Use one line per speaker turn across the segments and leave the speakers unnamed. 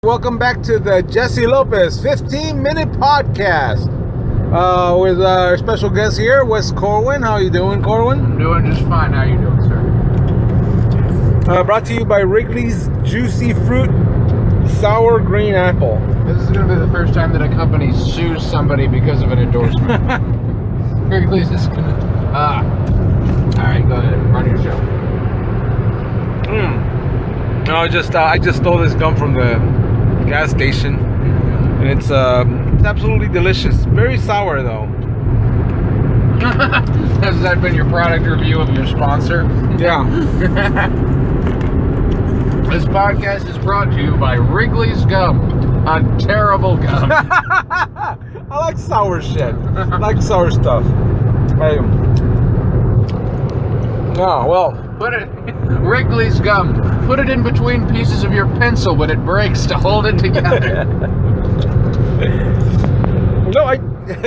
Welcome back to the Jesse Lopez 15-minute podcast with our special guest here, Wes Corwin. How you doing, Corwin?
I'm doing just fine. How you doing, sir?
Brought to you by Wrigley's Juicy Fruit Sour Green Apple.
This is going to be the first time that a company sues somebody because of an endorsement. Wrigley's is going to... All right, go ahead. Run your show.
No, I just stole this gum from the gas station, and it's absolutely delicious. Very sour though.
Has that been your product review of your sponsor?
Yeah.
This podcast is brought to you by Wrigley's Gum, a terrible gum.
I like sour shit. I like sour stuff.
Put it Wrigley's Gum. Put it in between pieces of your pencil when it breaks to hold it together.
No,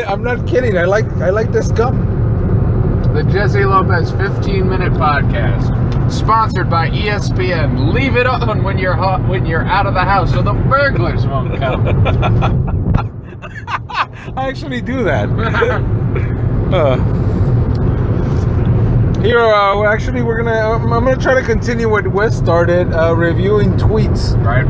I'm not kidding. I like this gum.
The Jesse Lopez 15-minute podcast, sponsored by ESPN. Leave it on when you're out of the house so the burglars won't come.
I actually do that. Here, I'm gonna try to continue what Wes started, reviewing tweets.
Right.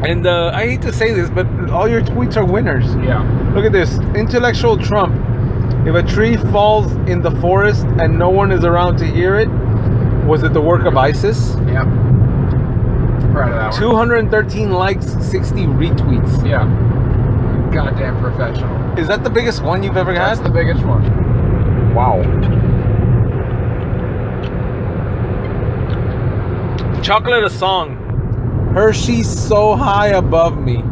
And I hate to say this, but all your tweets are winners.
Yeah.
Look at this. Intellectual Trump. If a tree falls in the forest and no one is around to hear it, was it the work of ISIS?
Yep. Proud of that one.
213 likes, 60 retweets.
Yeah. Goddamn professional.
Is that the biggest one you've ever had?
That's the biggest one.
Wow. Chocolate a song. Hershey's so high above me.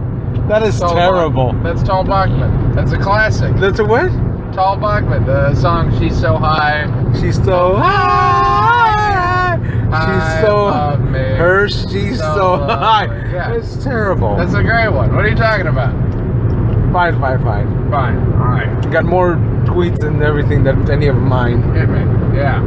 That is terrible.
That's Tall Bachman. That's a classic.
That's a what?
Tall Bachman. The song "She's So High."
She's so high. She's so
above me.
Hershey's so high.
Yeah.
It's terrible.
That's a great one. What are you talking about?
Fine.
Fine. All right.
Got more tweets and everything than any of mine.
Hit me. Yeah.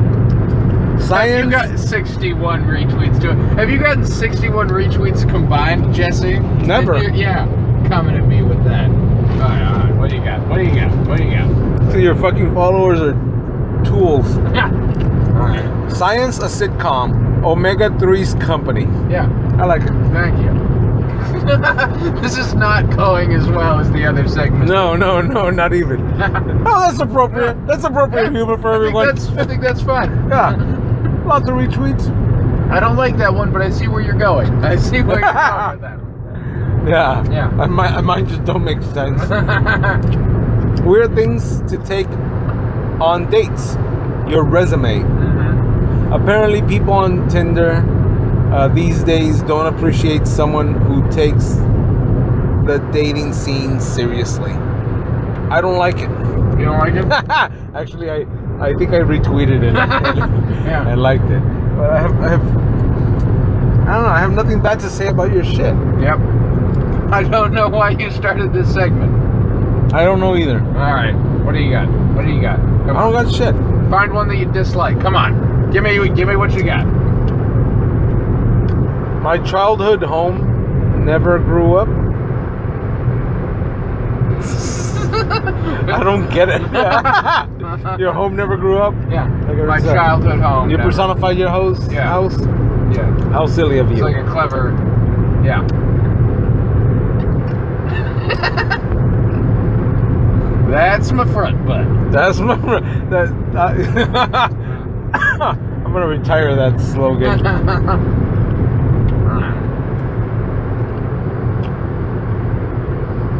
Science.
You got 61 retweets too. Have you gotten 61 retweets combined, Jesse?
Never.
Yeah. Coming at me with that. All right. What do you got?
So your fucking followers are tools.
Yeah. All right.
Science, a sitcom. Omega 3's company.
Yeah.
I like it.
Thank you. This is not going as well as the other segment.
No, not even. Oh, that's appropriate. That's appropriate humor for everyone.
I think that's fine.
Yeah. Lots of retweets.
I don't like that one, but I see where you're going. I see where you're going with that.
Yeah. Mine just don't make sense. Weird things to take on dates. Your resume.
Mm-hmm.
Apparently, people on Tinder these days don't appreciate someone who takes the dating scene seriously. I don't like it.
You don't like it?
Actually, I think I retweeted it
Yeah.
and liked it. But I don't know. I have nothing bad to say about your shit.
Yep. I don't know why you started this segment.
I don't know either.
All right. What do you got? Come
I don't got shit.
Find one that you dislike. Come on. Give me what you got.
My childhood home never grew up. I don't get it. Your home never grew up?
Yeah.
Like I
My
said.
childhood home.
You
never-
personified your house?
Yeah.
House?
Yeah.
How silly of
It's
you.
like a clever. Yeah. That's my front butt.
That's my... I'm going to retire that slogan.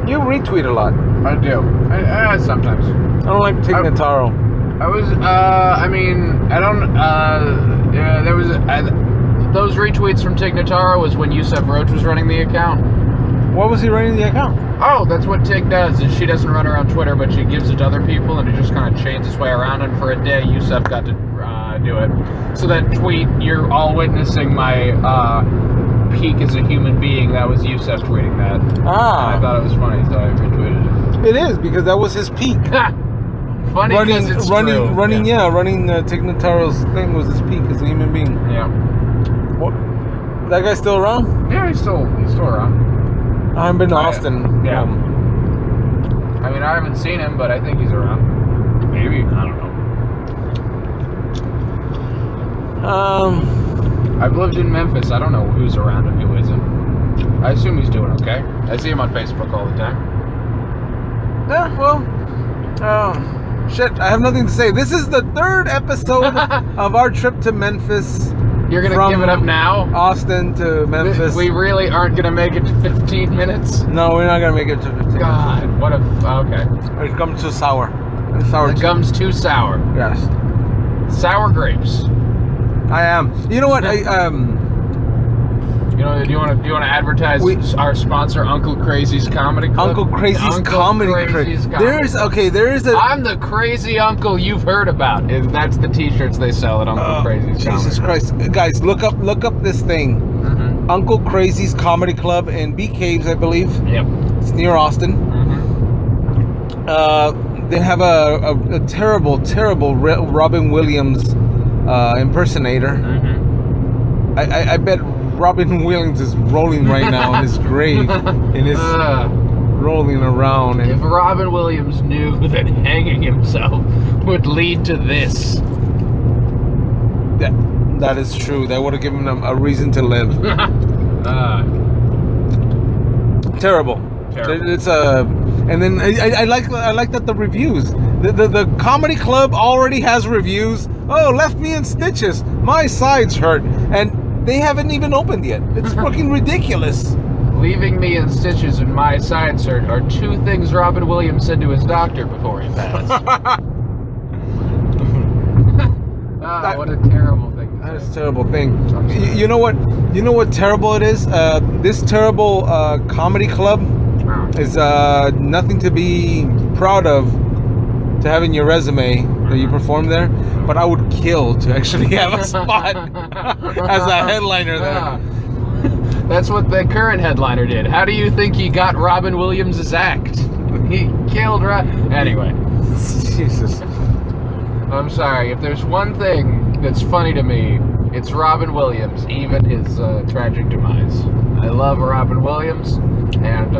You retweet a lot.
I do. Sometimes.
I don't like Tignataro.
There was those retweets from Tignataro was when Yusef Roach was running the account.
What was he running the account?
Oh, that's what Tig does, is she doesn't run around Twitter, but she gives it to other people, and it just kind of chains its way around, and for a day, Yusef got to do it. So that tweet, you're all witnessing my peak as a human being, that was Yusef tweeting that.
Ah.
And I thought it was funny, so I retweeted
It is, because that was his peak.
it. Funny because it's true.
running Tignataro's thing was his peak as a human being.
Yeah.
What? That guy's still around?
Yeah, he's still around.
haven't been to Austin.
Yeah. I mean, I haven't seen him, but I think he's around. Maybe, I don't know. I've lived in Memphis. I don't know who's around and who isn't. I assume he's doing okay. I see him on Facebook all the time.
Yeah, well, shit, I have nothing to say. This is the third episode of our trip to Memphis.
You're going to give it up now?
Austin to Memphis.
We really aren't going to make it to 15 minutes?
No, we're not going to make it to 15
God,
minutes.
what a... Okay.
It comes too sour.
The gum's too sour.
Yes.
Sour grapes.
I am. You know what?
You know, do you want to advertise our sponsor, Uncle Crazy's Comedy Club?
Uncle Crazy's Comedy Club. There is a.
I'm the crazy uncle you've heard about. That's the T-shirts they sell at Uncle Crazy's.
Jesus Christ, guys, look up this thing. Mm-hmm. Uncle Crazy's Comedy Club in Bee Caves, I believe. Yep. It's near Austin. Mm-hmm. They have a terrible Robin Williams impersonator. Mm-hmm. I bet Robin Williams is rolling right now in his grave, rolling around. And
if Robin Williams knew that hanging himself would lead to this,
that is true. That would have given him a reason to live. Terrible. It's and then I like that the reviews. The comedy club already has reviews. Oh, left me in stitches. My sides hurt, and they haven't even opened yet. It's fucking ridiculous.
Leaving me in stitches and my sides hurt are two things Robin Williams said to his doctor before he passed. What a terrible thing.
That is a terrible thing. You know what? You know what terrible it is? This terrible comedy club is nothing to be proud of to have in your resume that you performed there, but I would kill to actually have a spot as a headliner there.
That's what the current headliner did. How do you think he got Robin Williams' act? He killed Anyway.
Jesus.
I'm sorry. If there's one thing that's funny to me, it's Robin Williams, even his tragic demise. I love Robin Williams, and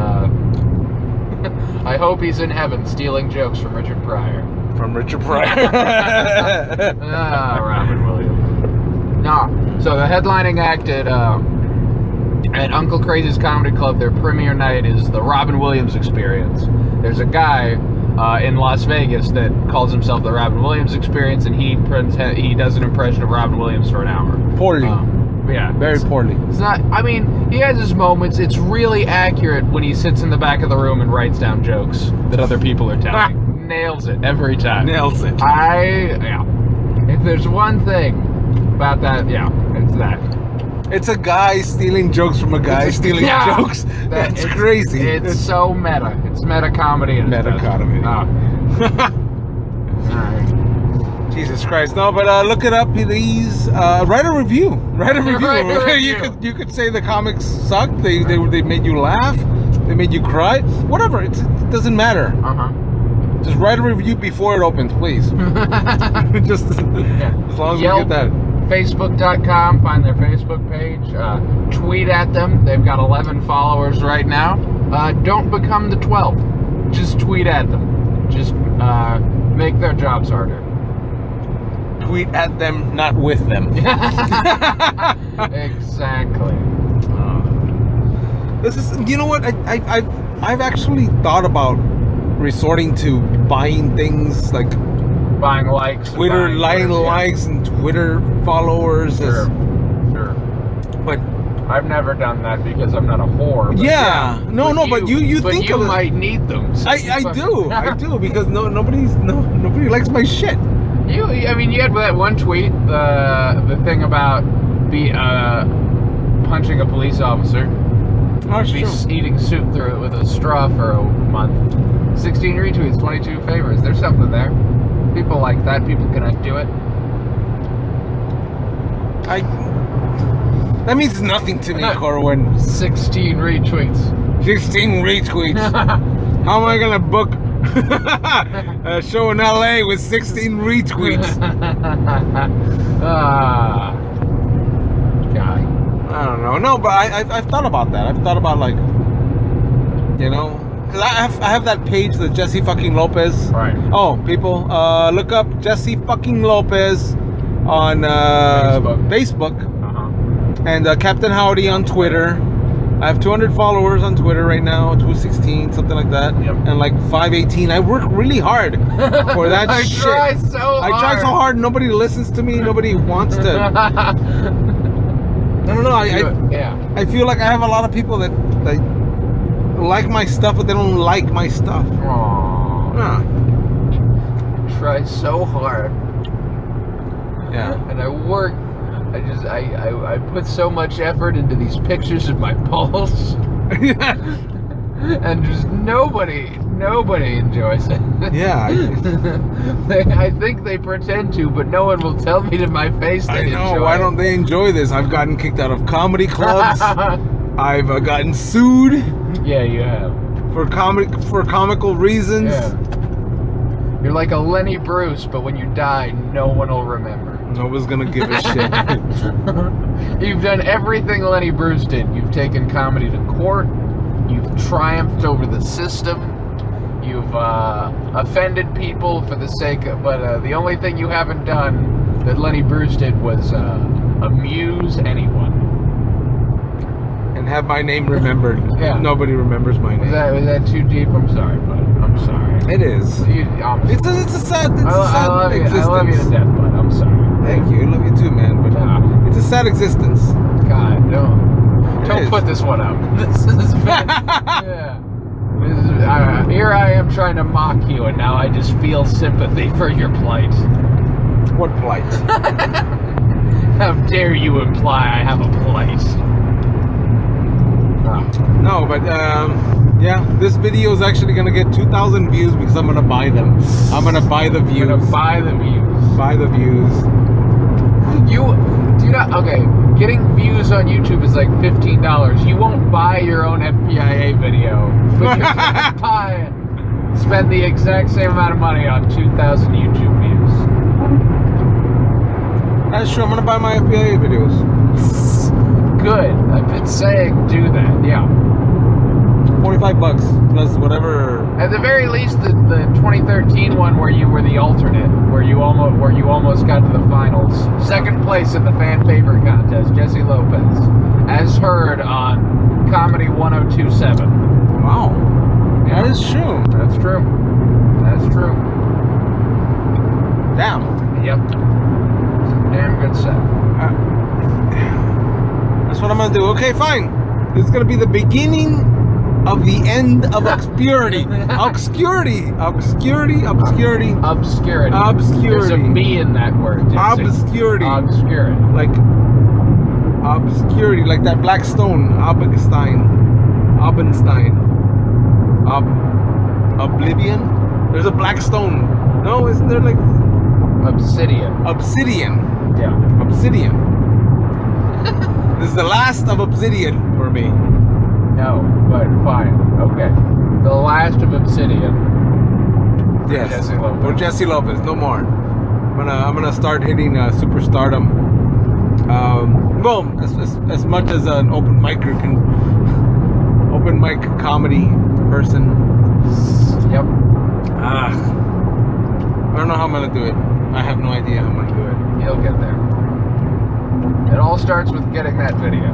I hope he's in heaven stealing jokes from Richard Pryor. Robin Williams. No. So the headlining act at Uncle Crazy's Comedy Club, their premiere night is the Robin Williams Experience. There's a guy in Las Vegas that calls himself the Robin Williams Experience, and he does an impression of Robin Williams for an hour.
Poorly.
Yeah.
Very poorly.
It's not, I mean, he has his moments. It's really accurate when he sits in the back of the room and writes down jokes that other people are telling. Nails it every time.
Nails it.
If there's one thing about that, it's that.
It's a guy stealing jokes from a guy stealing jokes. That's crazy.
It's so meta. It's meta comedy.
Meta comedy. Jesus Christ. No, but look it up, please. Write a review. Write a review. You could say the comics sucked. They made you laugh. They made you cry. Whatever. It doesn't matter. Just write a review before it opens, please. Just as long as we get that.
Facebook.com, find their Facebook page, tweet at them. They've got 11 followers right now. Don't become the 12th. Just tweet at them. Just make their jobs harder.
Tweet at them, not with them.
Exactly.
This is, you know what? I've actually thought about resorting to buying things like
buying likes,
Twitter likes and Twitter followers.
Sure.
But
I've never done that because I'm not a whore. But
but you think
you might need them. So
I do because nobody likes my shit.
You had that one tweet, the thing about punching a police officer. Eating soup through it with a straw for a month. 16 retweets, 22 favors. There's something there. People like that. People connect to it.
That means nothing to me, Corwin.
16 retweets.
16 retweets. How am I gonna book a show in LA with 16 retweets?
God.
I don't know. No, but I've thought about that. I've thought about like You know, because I have that page, the Jesse fucking Lopez.
Right.
Oh, people, look up Jesse fucking Lopez on Facebook. And Captain Howdy on Twitter. I have 200 followers on Twitter right now, 216, something like that.
Yep.
And like 518. I work really hard for that shit.
I try
so hard. Nobody listens to me. Nobody wants to. I don't know. I feel like I have a lot of people that like my stuff, but they don't like my stuff.
Aww. Try so hard.
Yeah.
And I work. I put so much effort into these pictures of my balls. And just nobody enjoys it.
Yeah.
I think they pretend to, but no one will tell me to my face they enjoy it.
Why don't they enjoy this? I've gotten kicked out of comedy clubs. I've gotten sued.
Yeah, you have.
For comical reasons.
Yeah. You're like a Lenny Bruce, but when you die, no one will remember.
Nobody's gonna give a shit.
You've done everything Lenny Bruce did. You've taken comedy to court. You've triumphed over the system. You've offended people for the sake of... But the only thing you haven't done that Lenny Bruce did was amuse anyone.
And have my name remembered.
Yeah.
Nobody remembers my name.
Was that too deep? I'm sorry, bud. I'm sorry.
It is. It's a sad existence.
I love you to death, bud. I'm sorry.
Thank you. I love you too, man. But it's a sad existence.
God, don't put this one up. This is bad. Yeah. Here I am trying to mock you, and now I just feel sympathy for your plight.
What plight?
How dare you imply I have a plight?
No, but yeah, this video is actually gonna get 2,000 views because I'm gonna buy them. I'm gonna buy the views.
You're gonna buy the views.
Buy the views.
You do not. Okay, getting views on YouTube is like $15. You won't buy your own FPIA video, but you're gonna spend the exact same amount of money on 2,000 YouTube views.
That's true. I'm gonna buy my FPIA videos.
Good. I've been saying do that. Yeah.
$45 plus whatever.
At the very least, the 2013 one where you were the alternate, where you almost got to the finals, second place in the fan favorite contest, Jesse Lopez, as heard on Comedy 1027.
Wow.
Yeah.
That is true.
That's true. That's true.
Damn.
Yep. Damn good set.
That's what I'm gonna do. Okay, fine. This is gonna be the beginning of the end of obscurity. Obscurity. Obscurity. Obscurity.
Obscurity.
Obscurity.
There's a B in that word.
Obscurity.
Obscurity.
Like obscurity, like that black stone. Obenstein. Oblivion. There's a black stone. No, isn't there like
Obsidian.
Obsidian.
Yeah.
Obsidian. This is the last of Obsidian for me.
No, but fine. Okay. The last of Obsidian.
Yes.
Jesse Lopez.
For Jesse Lopez, no more. I'm gonna start hitting superstardom. Well, as much as an open mic comedy person.
Yep.
I don't know how I'm gonna do it. I have no idea how I'm gonna do it.
You'll get there. It all starts with getting that video.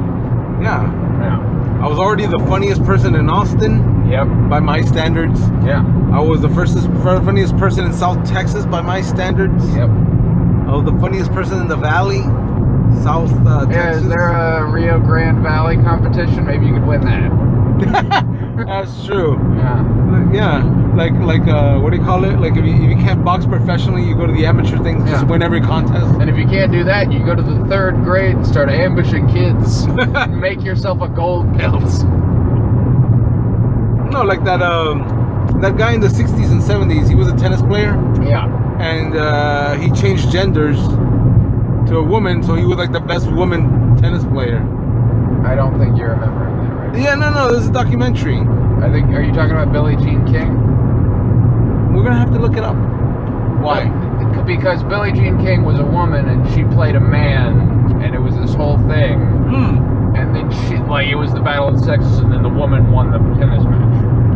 Yeah.
Yeah.
I was already the funniest person in Austin.
Yep.
By my standards.
Yeah.
I was the funniest person in South Texas by my standards.
Yep.
I was the funniest person in the Valley, South Texas.
Yeah, is there a Rio Grande Valley competition? Maybe you could win that.
That's true.
Yeah.
Yeah. Like what do you call it? Like if you can't box professionally, you go to the amateur things, just win every contest.
And if you can't do that, you go to the 3rd grade and start ambushing kids. Make yourself a gold belt.
No, like that guy in the 60s and 70s, he was a tennis player.
Yeah.
And he changed genders to a woman, so he was like the best woman tennis player.
I don't think you're remembering that, right?
Yeah, no, this is a documentary.
I think, are you talking about Billie Jean King?
We're gonna have to look it up. Why?
Because Billie Jean King was a woman and she played a man, and it was this whole thing. And then it was the battle of the sexes, and then the woman won the tennis match.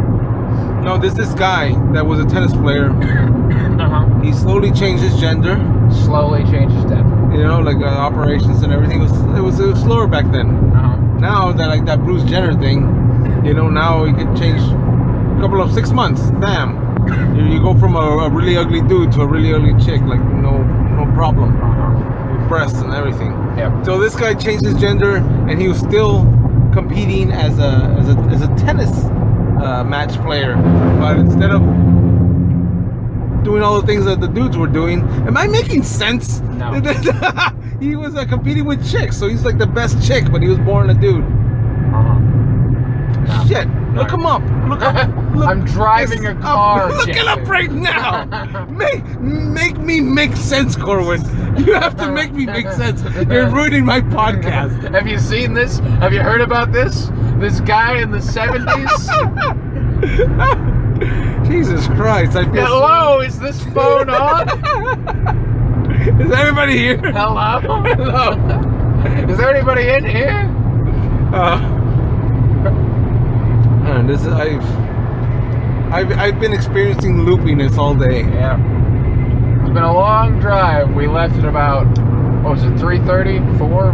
No, this guy that was a tennis player. He slowly changed his gender.
Slowly changed his gender.
You know, like operations and everything. It was slower back then. Now that like that Bruce Jenner thing, you know, now he can change a couple of 6 months. Damn, you go from a really ugly dude to a really ugly chick, like no problem, with breasts and everything.
Yep.
So this guy changed his gender, and he was still competing as a tennis match player, but instead of doing all the things that the dudes were doing. Am I making sense?
No.
He was competing with chicks, so he's like the best chick, but he was born a dude.
No.
Shit. Look him up. Look
I'm driving a car.
Look it up right now. Make me make sense, Corwin. You have to make me make sense. You're ruining my podcast.
Have you seen this? Have you heard about this? This guy in the 70s?
Jesus Christ. I feel
Hello, is this phone on?
Is anybody here?
Hello?
Hello.
Is there anybody in here?
And this I've been experiencing loopiness all day.
Yeah. It's been a long drive. We left at about, what was it, 3:30, 4?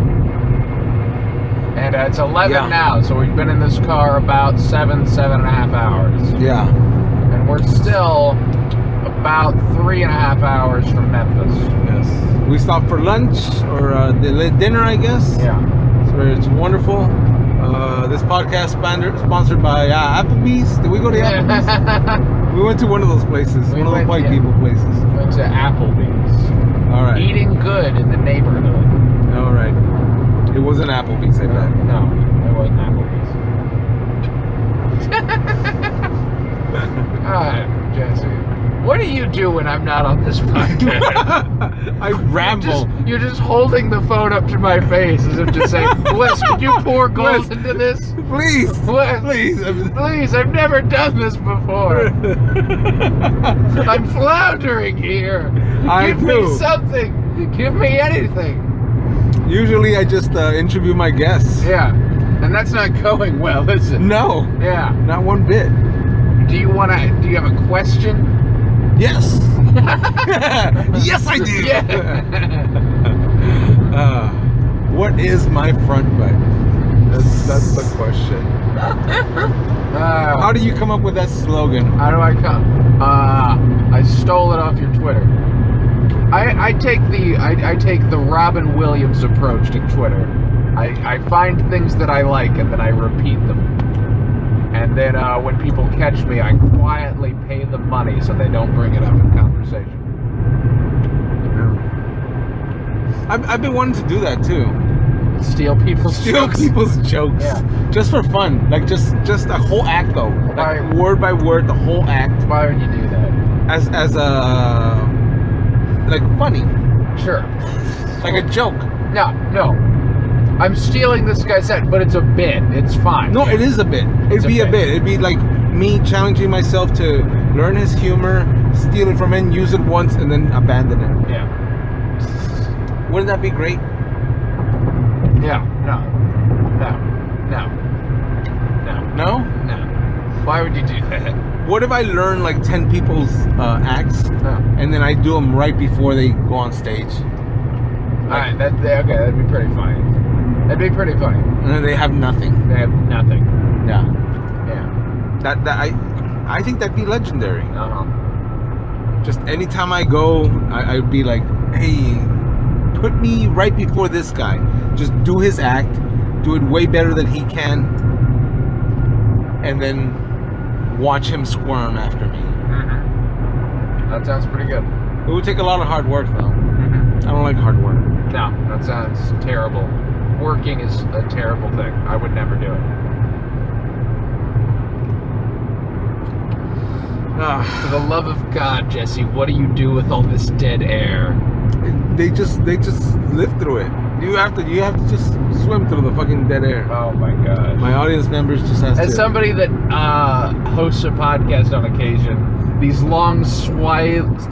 And it's 11 now, so we've been in this car about 7.5 hours.
Yeah.
And we're still about 3.5 hours from Memphis.
Yes. We stopped for lunch or dinner, I guess.
Yeah.
So it's wonderful. This podcast sponsored by Applebee's. Did we go to Applebee's? We went to one of those places. One of those white people places.
We went to Applebee's.
All right.
Eating good in the neighborhood.
All right. It wasn't Applebee's, I bet.
No, it wasn't Applebee's. Alright, Jesse. What do you do when I'm not on this podcast?
I ramble.
You're just holding the phone up to my face as if to say, Wes, could you pour gold into this?
Please.
Wes,
Please.
Please, I've never done this before. I'm floundering here. Give me something. Give me anything.
Usually I just interview my guests.
Yeah. And that's not going well, is it?
No.
Yeah.
Not one bit.
Do you have a question?
Yes. Yes, I do.
Yeah.
What is my front butt? That's the question. How do you come up with that slogan?
How do I come? I stole it off your Twitter. I take the Robin Williams approach to Twitter. I find things that I like and then I repeat them. And then when people catch me, I quietly pay them money so they don't bring it up in conversation.
I've been wanting to do that too.
Steal people's jokes.
Yeah. Just for fun. Like just a whole act though. Like word by word, the whole act.
Why would you do that?
As like funny.
Sure.
Like a joke.
No. I'm stealing this guy's set, but it's a bit. It's fine.
No, it is a bit. It'd be a bit. It'd be like me challenging myself to learn his humor, steal it from him, use it once, and then abandon it.
Yeah.
Wouldn't that be great?
Yeah. No.
No?
No. Why would you do that?
What if I learn like 10 people's acts, and then I do them right before they go on stage?
Alright, that'd be pretty funny. That'd be pretty funny.
And then they have nothing.
They have nothing.
Yeah.
Yeah.
I think that'd be legendary.
Uh-huh.
Just anytime I go, I'd be like, hey, put me right before this guy. Just do his act, do it way better than he can, and then watch him squirm after me.
Mm-hmm. That sounds pretty good.
It would take a lot of hard work, though.
Mm-hmm.
I don't like hard work.
No, that sounds terrible. Working is a terrible thing. I would never do it. For the love of God, Jesse, what do you do with all this dead air?
They just live through it. You have to just swim through the fucking dead air.
Oh my God.
My audience members just has to.
As somebody that hosts a podcast on occasion, these long swathes,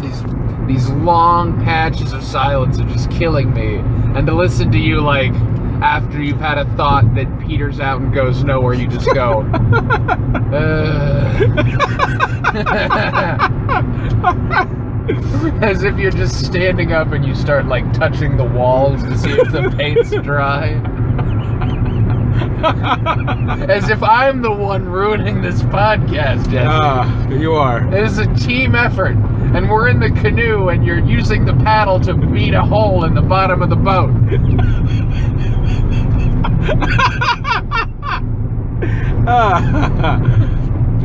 these long patches of silence are just killing me. And to listen to you like, after you've had a thought that peters out and goes nowhere, you just go, as if you're just standing up and you start like touching the walls to see if the paint's dry. As if I'm the one ruining this podcast, Jesse.
You are.
It is a team effort, and we're in the canoe, and you're using the paddle to beat a hole in the bottom of the boat.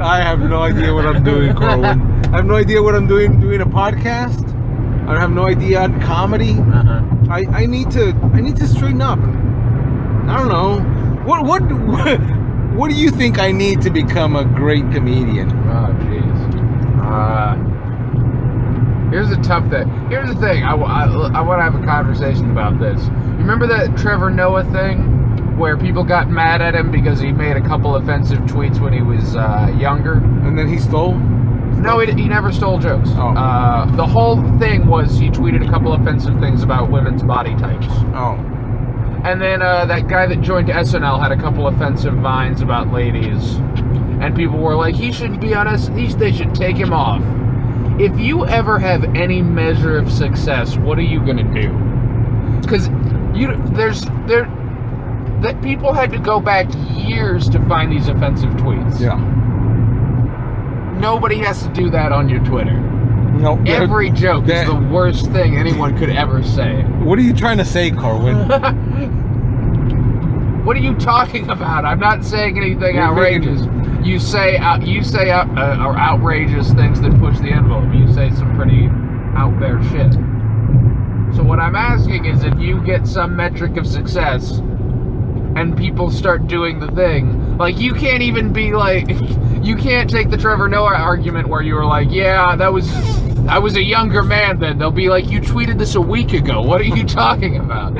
I have no idea what I'm doing, Corwin. I have no idea what I'm doing a podcast. I have no idea on comedy. I need to straighten up. I don't know. What do you think I need to become a great comedian?
Oh, jeez. Here's the tough thing. Here's the thing. I want to have a conversation about this. You remember that Trevor Noah thing? Where people got mad at him because he made a couple offensive tweets when he was younger.
And then he stole?
No, he never stole jokes.
Oh.
The whole thing was he tweeted a couple offensive things about women's body types.
Oh.
And then that guy that joined SNL had a couple offensive vines about ladies. And people were like, he shouldn't be on us. They should take him off. If you ever have any measure of success, what are you going to do? Because that people had to go back years to find these offensive tweets.
Yeah.
Nobody has to do that on your Twitter.
No.
Every joke is the worst thing anyone could ever say.
What are you trying to say, Corwin?
What are you talking about? I'm not saying anything outrageous. You say outrageous things that push the envelope. You say some pretty out there shit. So what I'm asking is, if you get some metric of success and people start doing the thing, like, you can't even be like, you can't take the Trevor Noah argument where you were like, yeah, I was a younger man then. They'll be like, you tweeted this a week ago. What are you talking about?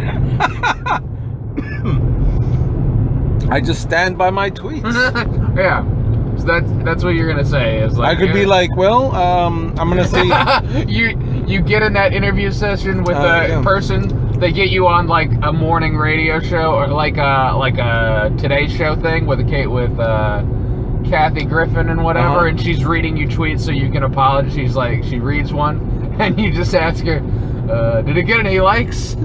I just stand by my tweets.
Yeah. So that's what you're gonna say. Is like,
I could be like, well, I'm gonna say
you get in that interview session with a person. They get you on like a morning radio show or like a Today Show thing with Kathy Griffin and whatever, and she's reading you tweets so you can apologize. She's like, she reads one, and you just ask her, did it get any likes?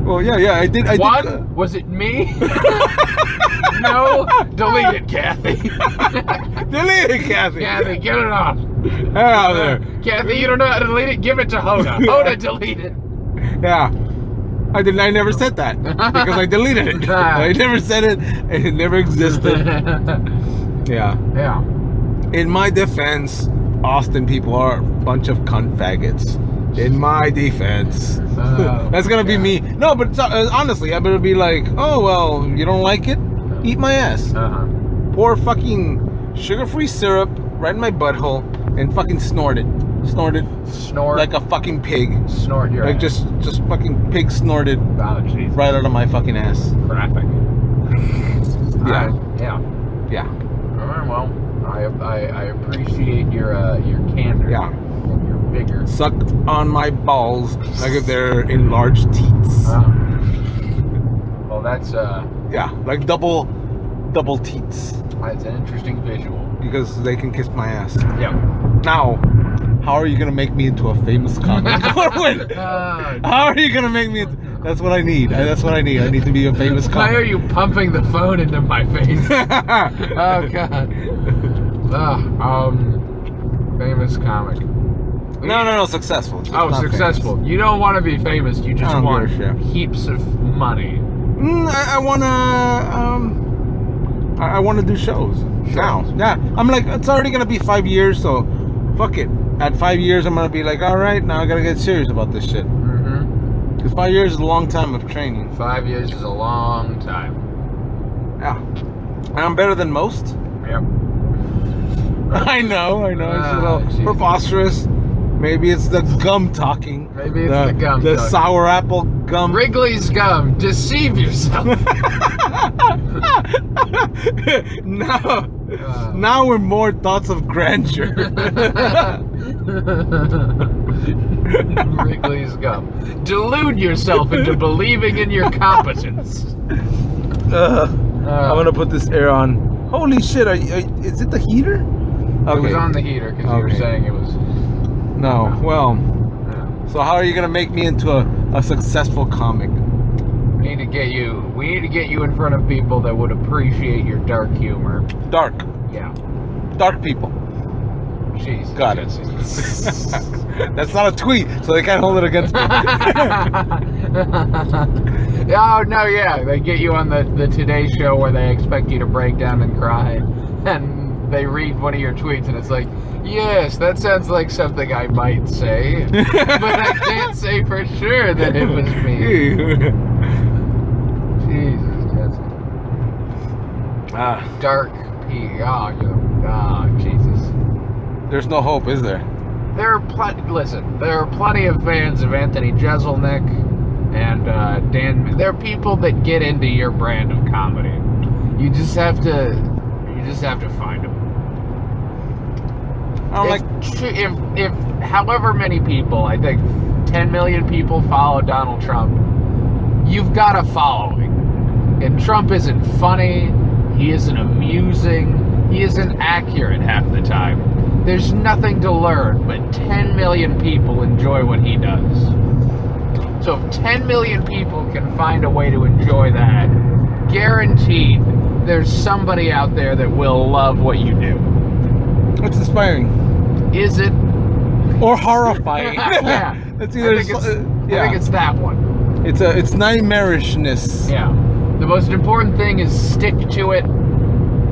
Well, yeah, I did.
One? Was it me? No? Delete it, Kathy.
Delete it, Kathy.
Kathy, get it off.
Out there.
Kathy, you don't know how to delete it? Give it to Hoda. Hoda, delete it.
Yeah. I never said that because I deleted it. I never said it. It never existed. Yeah.
Yeah.
In my defense, Austin people are a bunch of cunt faggots. In my defense. That's gonna be me. No, but honestly, I'm gonna be like, oh, well, you don't like it? Eat my ass. Pour fucking sugar-free syrup right in my butthole and fucking snort it. Snort like a fucking pig.
Snort your
like
ass.
just fucking pig snorted right out of my fucking ass.
Graphic.
Yeah.
Yeah. All right, well, I appreciate your candor.
Yeah.
And your vigor.
Suck on my balls like if they're enlarged teats.
Well, that's
yeah, like double teats.
That's an interesting visual.
Because they can kiss my ass.
Yeah.
Now, how are you gonna make me into a famous comic? How are you gonna make me? That's what I need. That's what I need. I need to be a famous comic.
Why are you pumping the phone into my face? Oh God. Famous comic.
No, successful.
Successful. Famous. You don't want to be famous. You just want heaps of money.
I wanna do shows. Now. Yeah. I'm like, it's already gonna be 5 years, so fuck it. At 5 years, I'm gonna be like, all right, now I gotta get serious about this shit. Because 5 years is a long time of training.
5 years is a long time.
Yeah. And I'm better than most.
Yep.
I know. It's a little preposterous. Maybe it's the gum talking.
Maybe it's the gum
The
talking.
sour apple gum.
Wrigley's gum. Deceive yourself.
Now we're more thoughts of grandeur.
Wrigley's gum. Delude yourself into believing in your competence.
I'm gonna put this air on. Holy shit! Is it the heater?
It was on the heater because you were saying it was.
No. Well. So how are you gonna make me into a successful comic?
We need to get you in front of people that would appreciate your dark humor.
Dark.
Yeah.
Dark people.
Jesus.
Got it. That's not a tweet, so they can't hold it against me.
Oh, no, yeah. They get you on the Today Show where they expect you to break down and cry. And they read one of your tweets and it's like, yes, that sounds like something I might say. But I can't say for sure that it was me. Jesus, Jesse. Dark P. Jesus.
There's no hope, is there?
There are plenty of fans of Anthony Jeselnik and Dan. There are people that get into your brand of comedy. You just have to find them. If however many people, I think 10 million people follow Donald Trump, you've got a following. And Trump isn't funny, he isn't amusing, he isn't accurate half the time. There's nothing to learn, but 10 million people enjoy what he does. So if 10 million people can find a way to enjoy that, guaranteed there's somebody out there that will love what you do.
It's inspiring.
Is it?
Or horrifying.
Yeah.
It's either,
I think it's that one.
It's nightmarishness.
Yeah. The most important thing is stick to it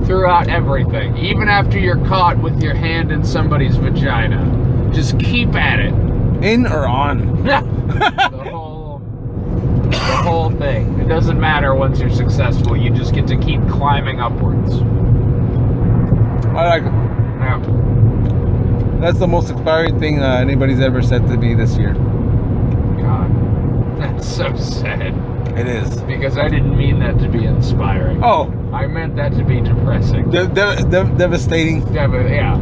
throughout everything. Even after you're caught with your hand in somebody's vagina. Just keep at it.
In or on?
the whole thing. It doesn't matter once you're successful. You just get to keep climbing upwards.
I like it.
Yeah.
That's the most inspiring thing anybody's ever said to me this year.
God. That's so sad.
It is.
Because I didn't mean that to be inspiring.
Oh.
I meant that to be depressing.
Devastating.
Yeah.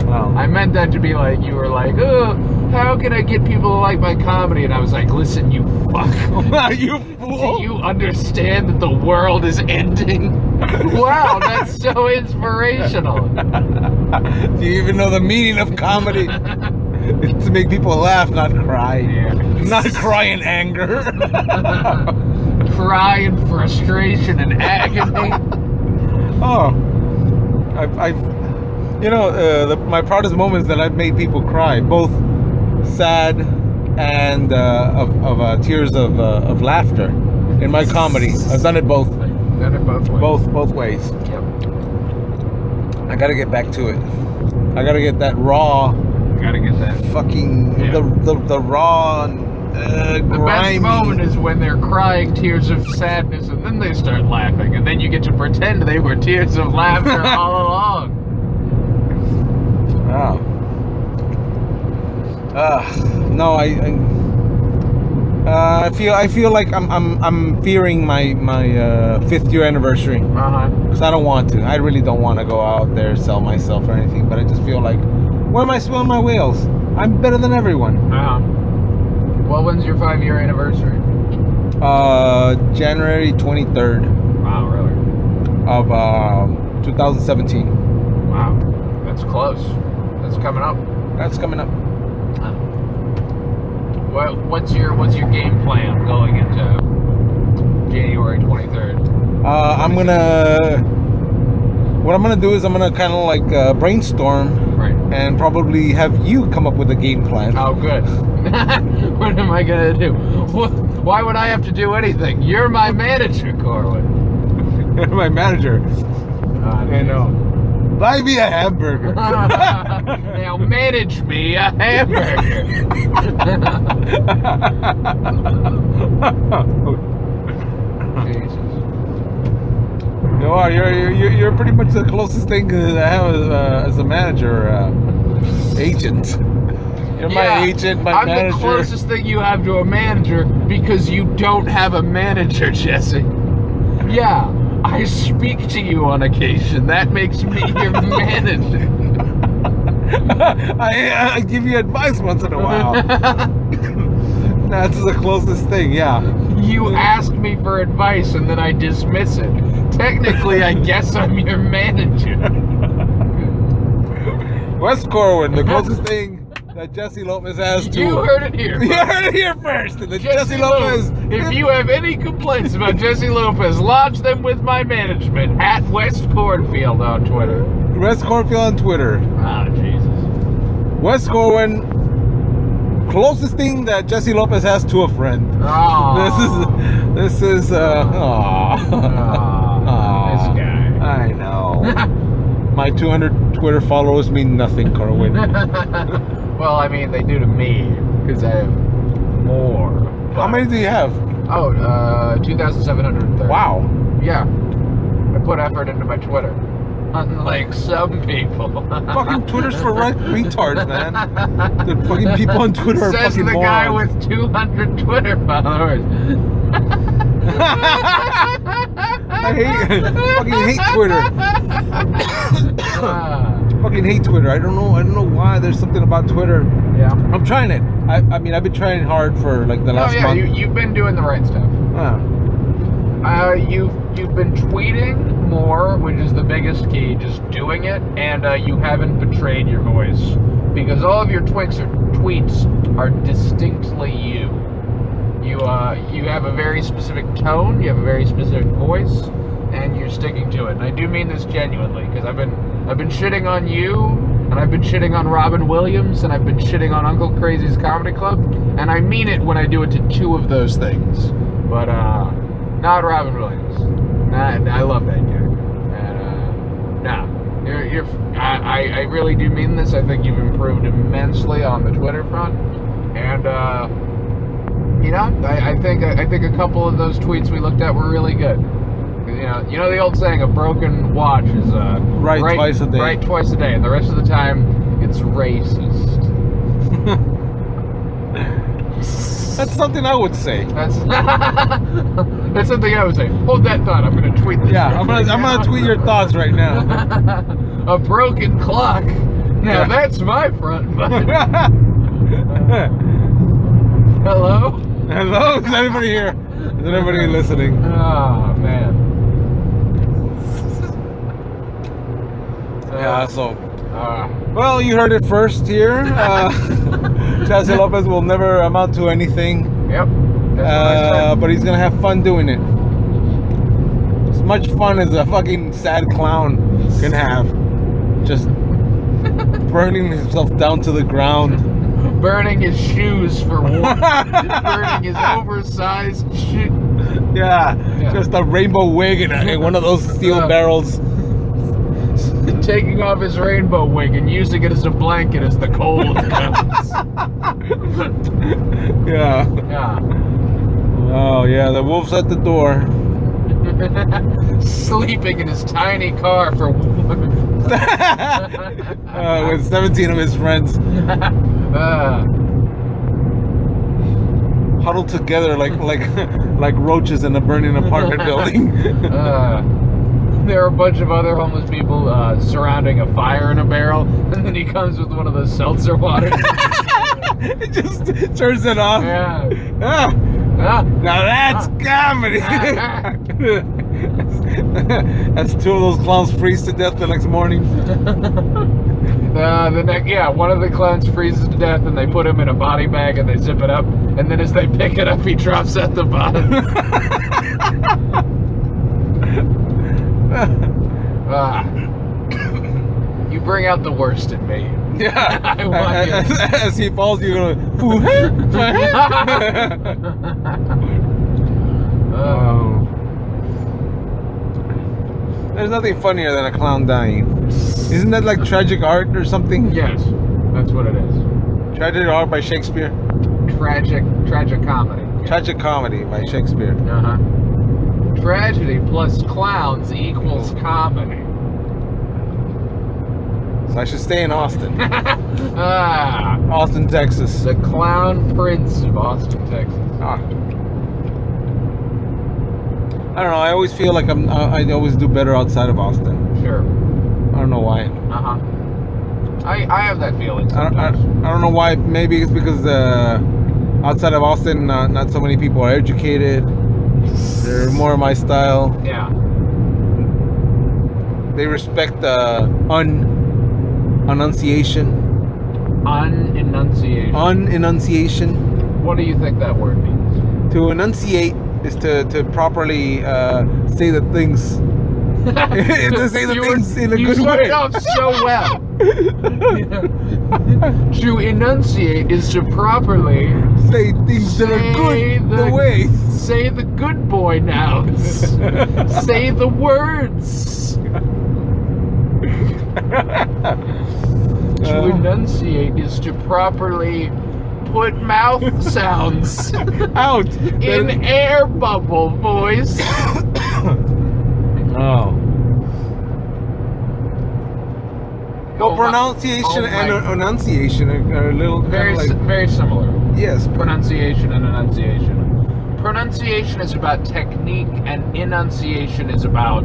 Wow.
I meant that to be like, you were like, oh, how can I get people to like my comedy? And I was like, listen, you fuck.
You fool.
Do you understand that the world is ending? Wow, that's so inspirational.
Do you even know the meaning of comedy? It's to make people laugh, not cry.
Yeah.
Not cry in anger.
Cry in frustration and agony.
Oh. My proudest moments that I've made people cry, both sad and of tears of laughter in my comedy. I've done it both.
Done it both ways.
Both ways.
Yep.
I gotta get back to it. I gotta get that raw.
Gotta get that
fucking the raw.
The
grimy.
best moment is when they're crying tears of sadness and then they start laughing, and then you get to pretend they were tears of laughter all along.
Wow. No, I feel like I'm fearing my 5th year anniversary. Because I don't want to. I really don't want to go out there, sell myself or anything. But I just feel like, where am I spilling my wheels? I'm better than everyone.
Well, when's your 5-year anniversary?
January 23rd.
Wow, really?
Of 2017.
Wow, that's close. That's coming up.
That's coming up.
Well, what's your game plan going into January 23rd?
What I'm gonna do is I'm gonna kind of like brainstorm.
Right.
And probably have you come up with a game plan.
Oh, good. What am I gonna do? Why would I have to do anything? You're my manager, Corwin.
You're my manager.
I
know. Buy me a hamburger.
Now manage me a hamburger. Jesus.
You are. You're pretty much the closest thing that I have as a manager, agent. You're my agent, my manager.
I'm the closest thing you have to a manager because you don't have a manager, Jesse. Yeah, I speak to you on occasion. That makes me your manager.
I give you advice once in a while. That's the closest thing, yeah.
You ask me for advice and then I dismiss it. Technically, I guess I'm your manager.
West Corwin, the closest thing that Jesse Lopez has to...
You heard it here.
You heard it here first. And Jesse Lopez...
If you have any complaints about Jesse Lopez, lodge them with my management at West Cornfield on Twitter.
West Cornfield on Twitter.
Oh, Jesus.
West Corwin, closest thing that Jesse Lopez has to a friend.
Oh.
This is
This guy.
I know. My 200 Twitter followers mean nothing, Corwin.
Well, I mean, they do to me, because I have more.
How many do you have?
Oh, 2,730.
Wow.
Yeah. I put effort into my Twitter. Unlike some people.
Fucking Twitter's for retards, man. The fucking people on Twitter are
Says
fucking
the
morons.
guy with 200 Twitter followers.
I fucking hate Twitter. Fucking hate Twitter. I don't know why. There's something about Twitter.
Yeah.
I'm trying it. I mean, I've been trying hard for like the last month.
You've been doing the right stuff. You've been tweeting more, which is the biggest key, just doing it, and you haven't betrayed your voice. Because all of your tweets are distinctly you. You have a very specific tone, you have a very specific voice, and you're sticking to it. And I do mean this genuinely, because I've been shitting on you, and I've been shitting on Robin Williams, and I've been shitting on Uncle Crazy's Comedy Club, and I mean it when I do it to two of those things. But not Robin Williams. I love that guy. And I really do mean this. I think you've improved immensely on the Twitter front, and I think a couple of those tweets we looked at were really good. You know the old saying, a broken watch is
right twice a day.
Right twice a day, and the rest of the time it's racist.
That's something I would say.
That's something I would say. Hold that thought. I'm gonna tweet this.
Yeah, I'm gonna tweet your thoughts right now.
A broken clock. Now that's my front button. Hello?
Hello? Is anybody here? Is anybody listening?
Oh man.
Yeah, so well, you heard it first here. Jesse Lopez will never amount to anything.
Yep.
But he's gonna have fun doing it. As much fun as a fucking sad clown can have. Just burning himself down to the ground.
Burning his shoes for warmth. Burning his oversized shoes.
Yeah, just a rainbow wig and one of those steel barrels.
Taking off his rainbow wig and using it as a blanket as the cold comes.
Yeah.
Yeah.
Oh yeah, the wolf's at the door.
Sleeping in his tiny car for
with 17 of his friends huddled together like roaches in a burning apartment building.
There are a bunch of other homeless people surrounding a fire in a barrel, and then he comes with one of those seltzer waters.
It just turns it off.
Yeah.
Now that's comedy. As two of those clowns freeze to death the next morning.
One of the clowns freezes to death, and they put him in a body bag and they zip it up, and then as they pick it up, he drops at the bottom. You bring out the worst in me.
Yeah.
I want you.
As he falls, you're gonna. There's nothing funnier than a clown dying. Isn't that like tragic art or something?
Yes, that's what it is.
Tragic art by Shakespeare.
Tragic comedy.
Tragic comedy by Shakespeare.
Tragedy plus clowns equals comedy.
So I should stay in Austin. Austin, Texas.
The Clown Prince of Austin, Texas.
I don't know. I always feel like I always do better outside of Austin.
Sure.
I don't know why.
I have that feeling
I
sometimes.
don't know why. Maybe it's because outside of Austin, not so many people are educated. They're more my style.
Yeah.
They respect enunciation.
Unenunciation.
Unenunciation.
What do you think that word means?
To enunciate is to properly say the things. To say the things in a good way.
You started off so well. To enunciate is to properly
say things that are good the way.
Say the good boy nouns. Say the words. To enunciate is to properly put mouth sounds
out
in air bubble voice.
Oh. Well, pronunciation and enunciation are a little
very similar.
Yes.
Pronunciation and enunciation. Pronunciation is about technique, and enunciation is about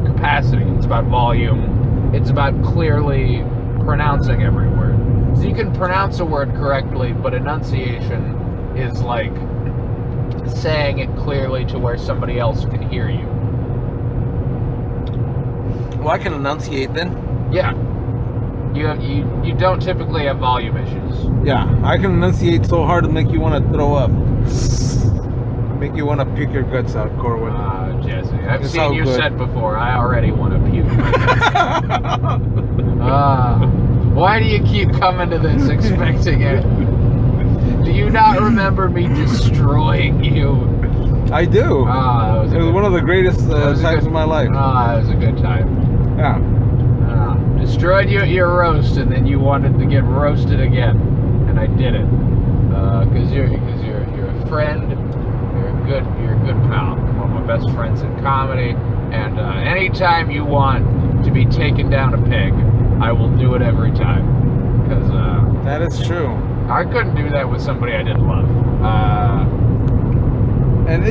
capacity. It's about volume. It's about clearly pronouncing every word. So you can pronounce a word correctly, but enunciation is like saying it clearly to where somebody else can hear you.
Well, I can enunciate then.
Yeah. You don't typically have volume issues.
Yeah, I can enunciate so hard to make you want to throw up. Make you want to puke your guts out, Corwin.
Jesse, I've seen you said before, I already want to puke. Why do you keep coming to this expecting it? Do you not remember me destroying you?
I do. It was one of the greatest times of my life.
It was a good time.
Yeah.
Destroyed you at your roast, and then you wanted to get roasted again, and I did it. Because you're a friend. You're a good pal. One of my best friends in comedy. And anytime you want to be taken down a peg, I will do it every time. Because
that is true.
I couldn't do that with somebody I didn't love.
And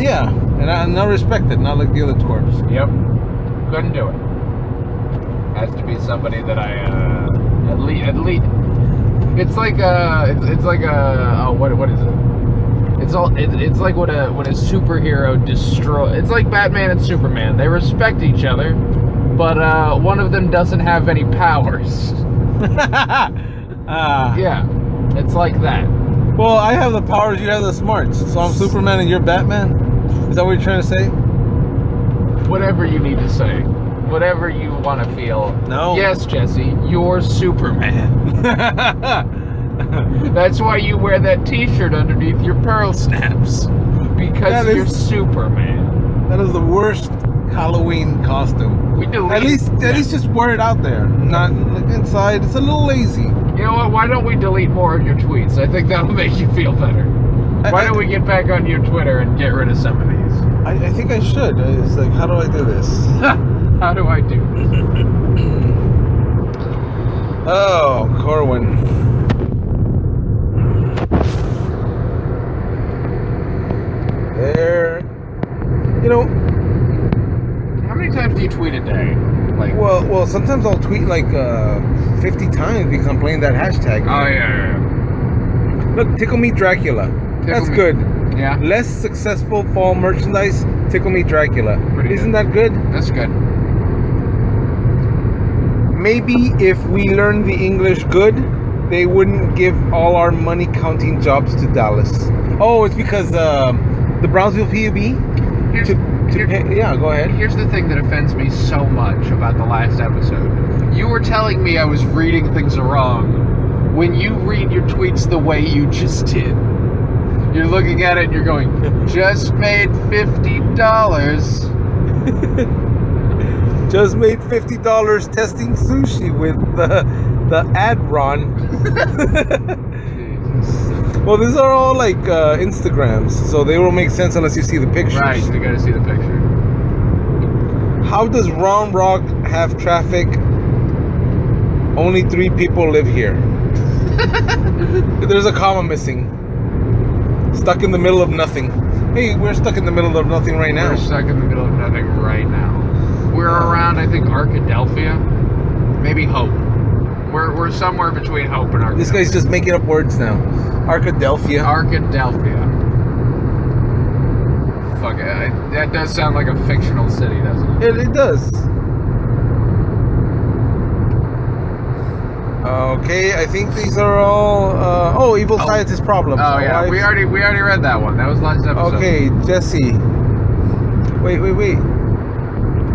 I respect it, not like the other twerps.
Yep, couldn't do it. Has to be somebody that I at least. It's like what is it? It's like what a superhero destroy. It's like Batman and Superman. They respect each other, but one of them doesn't have any powers. Yeah, it's like that.
Well, I have the powers, you have the smarts. So I'm Superman and you're Batman? Is that what you're trying to say?
Whatever you need to say. Whatever you want to feel.
No.
Yes, Jesse, you're Superman. That's why you wear that t-shirt underneath your pearl snaps. Because you're Superman.
That is the worst Halloween costume. At least just wear it out there. Not like inside. It's a little lazy.
You know what? Why don't we delete more of your tweets? I think that'll make you feel better. Why don't we get back on your Twitter and get rid of some of these?
I think I should. It's like, how do I do this?
How do I do this?
Oh, Corwin. There. You know.
How many times do you tweet a day? Like.
Well, sometimes I'll tweet like 50 times because I'm playing that hashtag.
Oh yeah.
Look, Tickle Me Dracula. That's good.
Yeah.
Less successful fall merchandise. Tickle Me Dracula. Isn't that good?
That's good.
Maybe if we learned the English good, they wouldn't give all our money counting jobs to Dallas. Oh, it's because the Brownsville PUB. Yeah, go ahead.
Here's the thing that offends me so much about the last episode. You were telling me I was reading things wrong when you read your tweets the way you just did. You're looking at it and you're going, just made $50.
Just made $50 testing sushi with the Adron. Well, these are all like Instagrams, so they will make sense unless you see the pictures.
Right, you gotta see the picture.
How does Round Rock have traffic? Only 3 people live here. There's a comma missing. Stuck in the middle of nothing. Hey, we're stuck in the middle of nothing right now.
We're stuck in the middle of nothing right now. We're around, I think, Arkadelphia. Maybe Hope. We're somewhere between hope and Arkadelphia.
This guy's just making up words now. Arkadelphia.
Arkadelphia. Fuck it. That does sound like a fictional city, doesn't it?
It does. Okay, I think these are all. Evil scientist problems.
Oh yeah, we already read that one. That was last episode.
Okay, Jesse. Wait.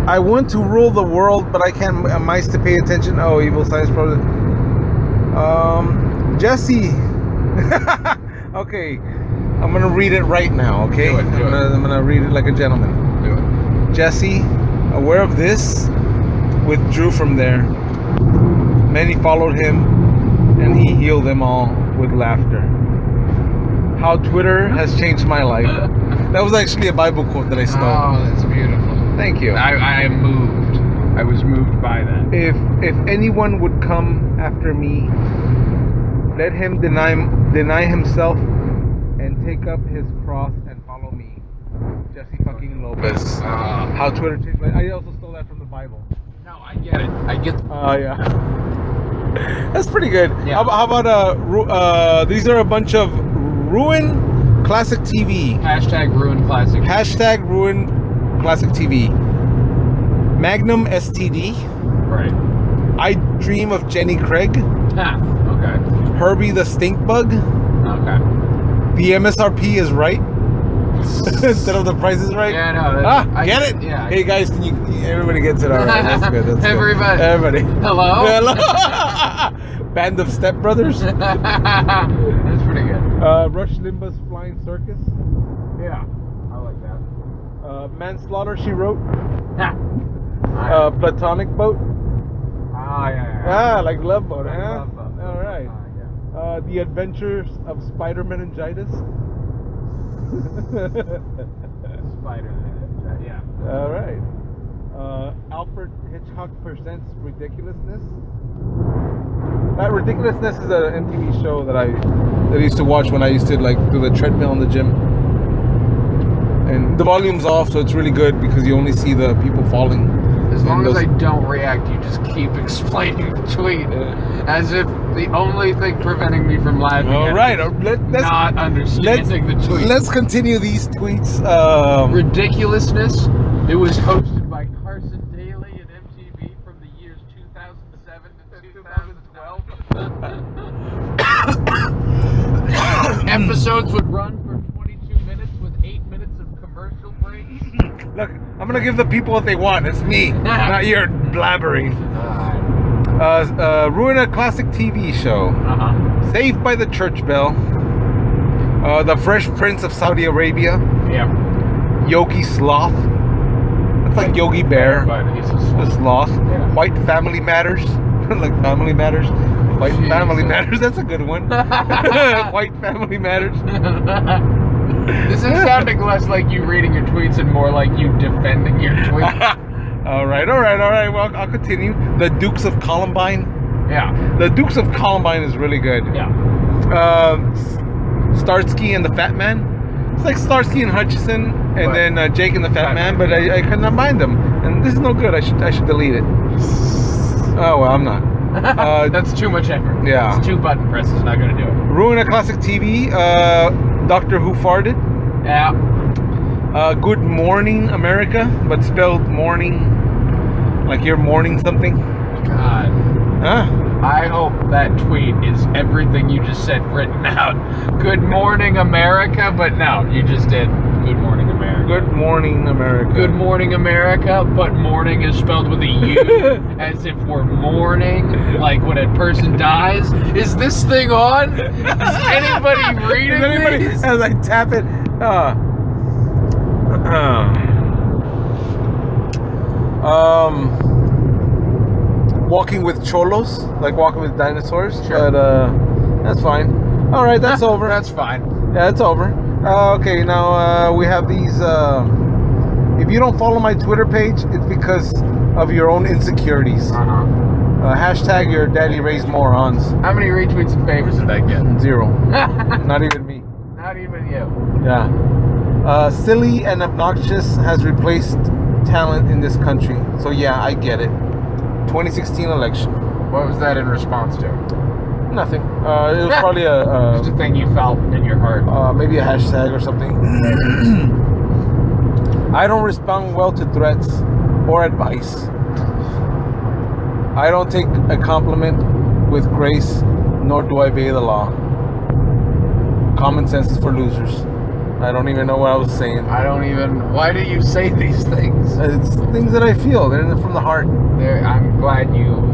I want to rule the world, but I can't mice to pay attention. Oh, evil science problem. Jesse. Okay, I'm gonna read it right now. Okay,
Do it.
I'm gonna read it like a gentleman.
Do it.
Jesse, aware of this, withdrew from there. Many followed him, and he healed them all with laughter. How Twitter has changed my life. That was actually a Bible quote that I stole.
Oh, that's beautiful.
Thank you.
I am moved. I was moved by that.
If anyone would come after me, let him deny himself and take up his cross and follow me. Jesse fucking Lopez. How Twitter changed my life. I also stole that from the Bible.
No, I get it. I get.
Yeah. That's pretty good.
Yeah.
How about these are a bunch of Ruin Classic TV.
Hashtag ruin classic.
Hashtag Ruin Classic TV. Magnum STD.
Right.
I Dream of Jenny Craig.
Okay.
Herbie the Stink Bug.
Okay.
The MSRP is right. Instead of the price is right.
Yeah, no.
Get it?
Yeah.
Hey guys, can you? Everybody gets it. All right, that's good. That's
Everybody.
Good. Everybody.
Hello.
Hello. Band of Step Brothers.
That's pretty good.
Rush Limbaugh's Flying Circus.
Yeah, I like that.
Manslaughter, She Wrote.
Yeah.
Platonic Boat.
Yeah.
Like Love Boat,
Like
huh?
Love Boat.
All right.
Yeah.
The Adventures of Spider Meningitis.
Spider-Man. Yeah.
All right. Alfred Hitchcock Presents Ridiculousness. That Ridiculousness is an MTV show that I used to watch when I used to like do the treadmill in the gym. And the volume's off, so it's really good because you only see the people falling.
As long as I don't react, you just keep explaining the tweet as if the only thing preventing me from laughing is not understanding the tweet.
Let's continue these tweets.
Ridiculousness. It was hosted by Carson Daly and MTV from the years 2007 to 2012. Episodes would run for 22 minutes with 8 minutes of commercial breaks.
Look, I'm gonna give the people what they want. It's me, not your blabbering. Ruin a Classic TV show. Saved by the Church Bell. The Fresh Prince of Saudi Arabia.
Yeah.
Yogi Sloth. That's like Yogi Bear.
But he's a
The Sloth.
Yeah.
White Family Matters. Like Family Matters. White Family Matters. That's a good one. White Family Matters.
This is sounding less like you reading your tweets and more like you defending your tweets.
All right. Well, I'll continue. The Dukes of Columbine.
Yeah.
The Dukes of Columbine is really good.
Yeah.
Starsky and the Fat Man. It's like Starsky and Hutchison, and then Jake and the Fat Man, but I could not mind them. And this is no good. I should delete it. Oh well, I'm not.
That's too much effort.
Yeah.
It's 2 button presses. Not gonna do it.
Ruin a Classic TV. Doctor Who farted.
Yeah.
Good Morning America, but spelled morning like you're mourning something.
God.
Huh?
I hope that tweet is everything you just said written out. Good morning, America, but no, you just did Good Morning America.
Good Morning America.
Good morning, America, but morning is spelled with a U, as if we're mourning, like when a person dies. Is this thing on? Is anybody reading these?
As I tap it, walking with cholos, like walking with dinosaurs.
Sure.
But that's fine. All right, that's over.
That's fine.
Yeah, it's over. Okay, now we have these. If you don't follow my Twitter page, it's because of your own insecurities. Hashtag your daddy raised morons.
How many retweets and favors did that get?
0. Not even me.
Not even you.
Yeah. Silly and obnoxious has replaced talent in this country. So yeah, I get it. 2016 election.
What was that in response to?
Nothing. It was probably
Just a thing you felt in your heart.
maybe a hashtag or something. I don't respond well to threats or advice. I don't take a compliment with grace, nor do I obey the law. Common sense is for losers. I don't even know what I was saying.
Why do you say these things?
It's things that I feel. They're from the heart.
I'm glad you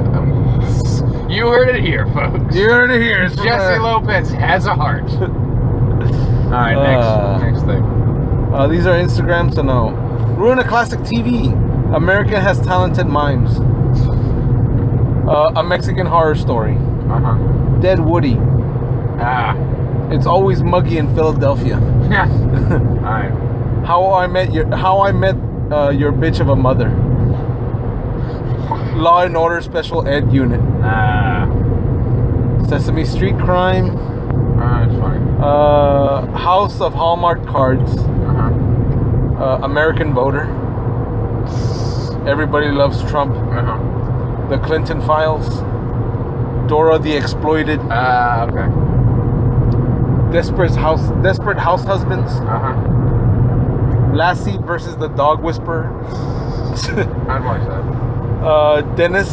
heard it here, folks.
You heard it here.
Jesse Lopez has a heart. All right, next thing.
These are Instagrams to know. Ruin a classic TV. America has talented mimes. A Mexican horror story. Dead Woody. It's always muggy in Philadelphia.
Yeah. All right.
How I met your bitch of a mother. Law and Order Special Ed Unit. Sesame Street Crime.
That's fine.
House of Hallmark Cards. American Voter. Everybody Loves Trump. The Clinton Files. Dora the Exploited.
Okay.
Desperate House Husbands. Lassie versus the Dog Whisperer.
I'd watch that.
Dennis,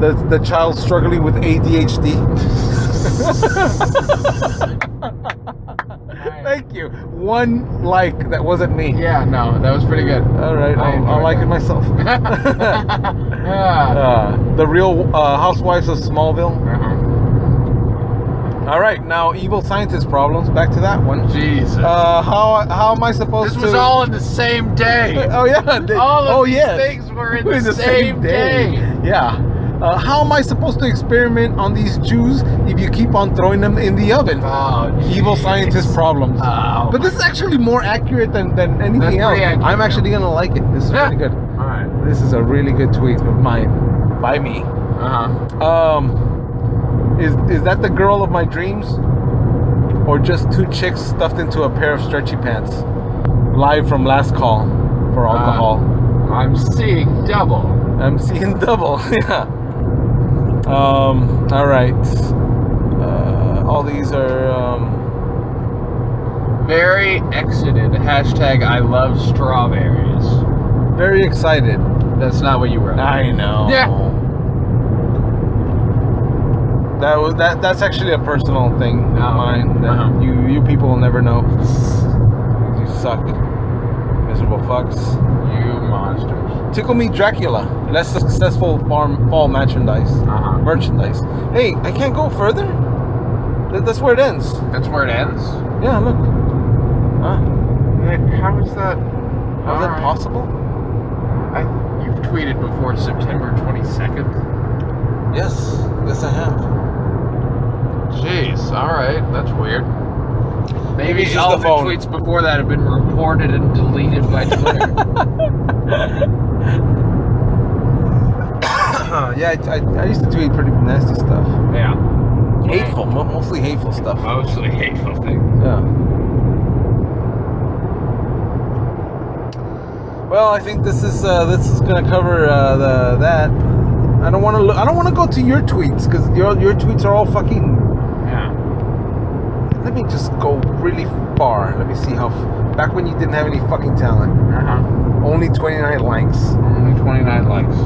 the child struggling with ADHD. Thank you. One like, that wasn't me.
Yeah, no, that was pretty good.
All right, I'll like it myself. The Real Housewives of Smallville. All right, now evil scientist problems. Back to that one.
Jesus.
How am I supposed to?
This was all in the same day.
Oh yeah.
All of these things were in the same day.
Yeah. How am I supposed to experiment on these Jews if you keep on throwing them in the oven?
Oh,
evil scientist problems.
Oh,
but this is actually more accurate than anything else. I'm actually gonna like it. This is really good.
All right.
This is a really good tweet of mine by me. Is that the girl of my dreams? Or just two chicks stuffed into a pair of stretchy pants? Live from last call for alcohol.
I'm seeing double.
I'm seeing double, yeah. All right. All these are...
Very exited. Hashtag I love strawberries.
Very excited.
That's not what you wrote.
I know.
Yeah.
That's actually a personal thing of mine that you people will never know. You suck, miserable fucks.
You monsters.
Tickle Me Dracula, less successful fall merchandise. Merchandise. Hey, I can't go further. That's where it ends.
That's where it ends.
Yeah, look.
How is that?
How is that possible?
You've tweeted before September 22nd.
Yes, I have.
Jeez, alright, that's weird. Maybe
it's
all
the
the
phone.
tweets before that have been reported and deleted by Twitter.
Yeah, I used to tweet pretty nasty stuff.
Yeah.
Hateful, mostly hateful stuff.
Mostly hateful things.
Yeah. Well, I think this is gonna cover that. I don't want to go to your tweets because your tweets are all fucking.
Yeah.
Let me just go really far. Let me see how. Back when you didn't have any fucking talent. Only 29 likes.
Only 29 likes.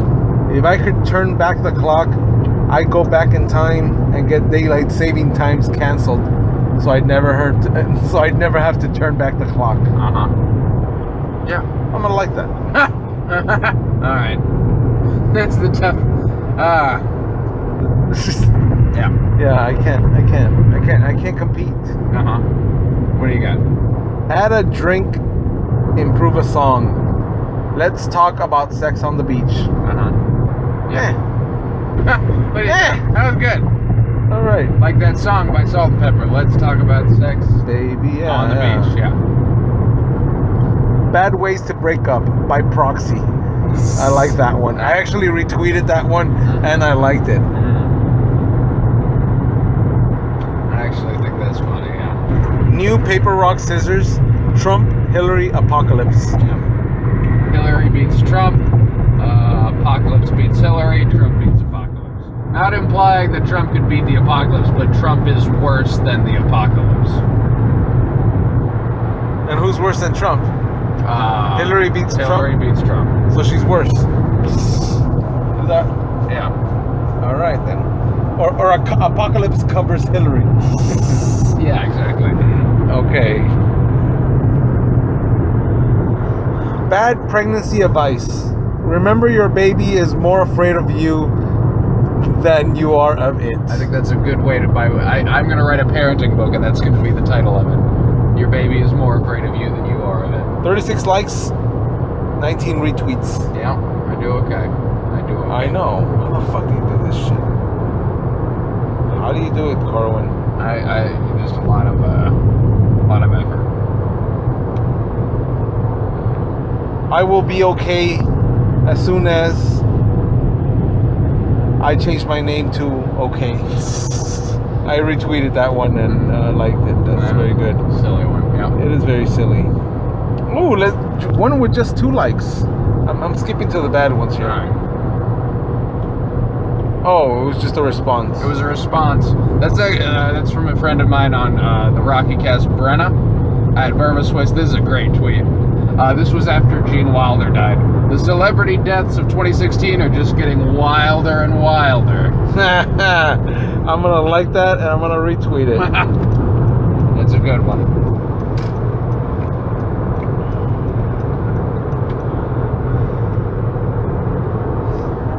If I could turn back the clock, I'd go back in time and get daylight saving times canceled, so I'd never have to turn back the clock.
Yeah.
I'm gonna like that.
All right. That's the tough. Yeah.
Yeah, I can't compete.
What do you got?
Add a drink, improve a song. Let's talk about sex on the beach.
Yeah. That was good.
All right.
Like that song by Salt and Pepper. Let's talk about sex,
baby. Yeah,
on the beach. Yeah.
Bad Ways to Break Up by Proxy. I like that one. I actually retweeted that one and I liked it.
I actually think that's funny, yeah.
New Paper Rock Scissors, Trump, Hillary, Apocalypse.
Yeah. Hillary beats Trump, Apocalypse beats Hillary, Trump beats Apocalypse. Not implying that Trump could beat the apocalypse, but Trump is worse than the apocalypse.
And who's worse than Trump? Hillary beats Trump?
Hillary beats Trump.
So she's worse. Is that?
Yeah.
All right, then. Or apocalypse covers Hillary.
Yeah, exactly.
Okay. Bad pregnancy advice. Remember, your baby is more afraid of you than you are of it.
I think that's a good way to buy. I'm going to write a parenting book, and that's going to be the title of it. Your baby is more afraid of you than you are of it.
36 likes, 19 retweets.
Yeah, I do okay.
I know. How the fuck do you do this shit? How do you do it, Corwin?
I just a lot of effort.
I will be okay as soon as I change my name to okay. I retweeted that one and liked it. That's very good.
Silly one. Yeah.
It is very silly. Oh, one with just 2 likes. I'm skipping to the bad ones here.
All right.
Oh, it was just a response.
It was a response. That's from a friend of mine on the Rocky Cast, Brenna at Burma Swiss. This is a great tweet. This was after Gene Wilder died. The celebrity deaths of 2016 are just getting wilder and wilder.
I'm gonna like that and I'm gonna retweet it.
That's a good one.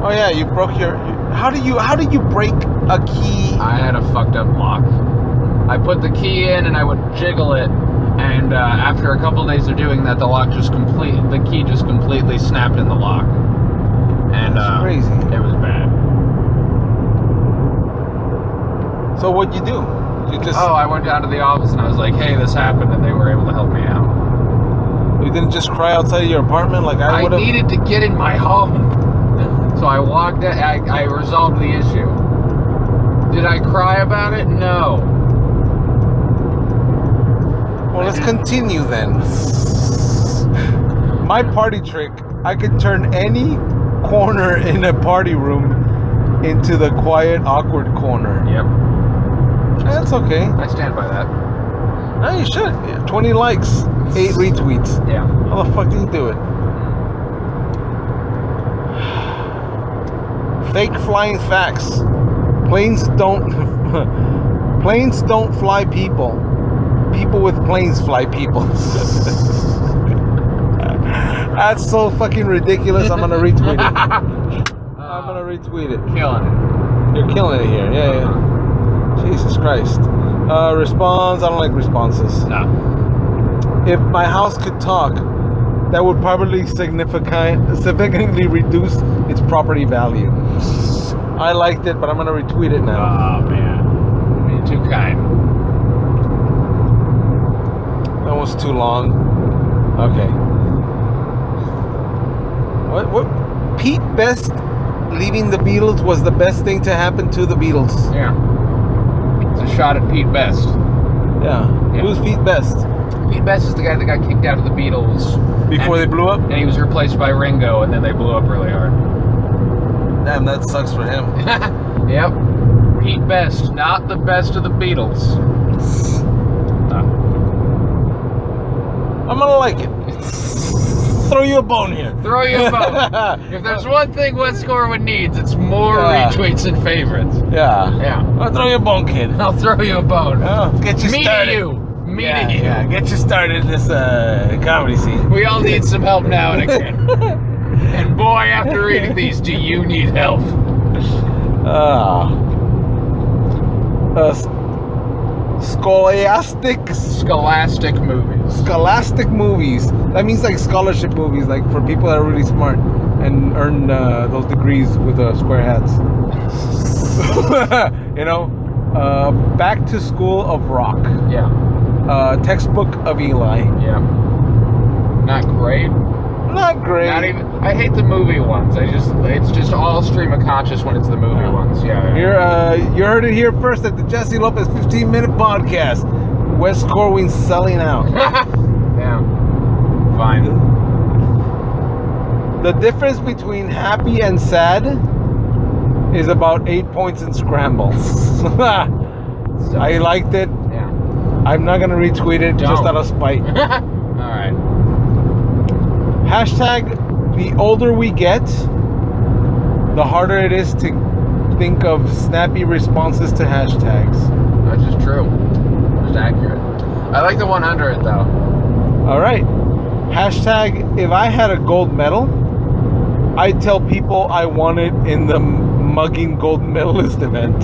Oh yeah, you broke your. How do you break a key?
I had a fucked up lock. I put the key in and I would jiggle it, and after a couple days of doing that, the key just completely snapped in the lock. And
that's crazy.
It was bad.
So what'd you do? You just.
Oh, I went down to the office and I was like, "Hey, this happened," and they were able to help me out.
You didn't just cry outside of your apartment like I would have.
I needed to get in my home. So I walked in, I resolved the issue. Did I cry about it? No.
Well, let's continue then. My party trick, I could turn any corner in a party room into the quiet, awkward corner.
Yep.
That's okay.
I stand by that.
No, you should. 20 likes, 8 retweets.
Yeah.
How the fuck do you do it? Fake flying facts. Planes don't fly people. People with planes fly people. That's so fucking ridiculous. I'm gonna retweet it. I'm gonna retweet it.
Killing it.
You're killing it here. Yeah. Jesus Christ. Response. I don't like responses.
No.
If my house could talk, that would probably significantly reduce its property value. I liked it, but I'm gonna retweet it now.
Oh man, you're too kind.
That was too long. Okay. What? Pete Best leaving the Beatles was the best thing to happen to the Beatles.
Yeah. It's a shot at Pete Best.
Yeah. Who's Pete Best?
Pete Best is the guy that got kicked out of the Beatles
before they blew up?
And he was replaced by Ringo, and then they blew up really hard.
Damn, that sucks for him.
Yep. Pete Best, not the best of the Beatles.
I'm gonna like it. Throw you a bone here.
Throw you a bone. If there's one thing West Corwin needs, it's more retweets and favorites.
Yeah.
Yeah.
I'll throw you a bone, kid.
I'll throw you a bone.
Get you started.
Meeting you.
Yeah, get you started in this comedy scene.
We all need some help now and again. And boy, after reading these, do you need help? Scholastic movies.
Scholastic movies. That means like scholarship movies, like for people that are really smart and earn those degrees with square hats. You know, Back to School of Rock.
Yeah.
Textbook of Eli.
Yeah. Not great.
Not great.
Not even. I hate the movie ones. It's just all stream of conscious when it's the movie ones. Yeah.
You heard it here first at the Jesse Lopez 15-minute podcast. West Corwin selling out.
Yeah. Fine.
The difference between happy and sad is about 8 points in scrambles.
So,
I liked it.
yeah.
I'm not gonna retweet it just out of spite.
Alright.
Hashtag, the older we get, the harder it is to think of snappy responses to hashtags.
That's just true. Just accurate. I like the one under it though.
Alright. Hashtag, if I had a gold medal, I'd tell people I won it in the mugging gold medalist event.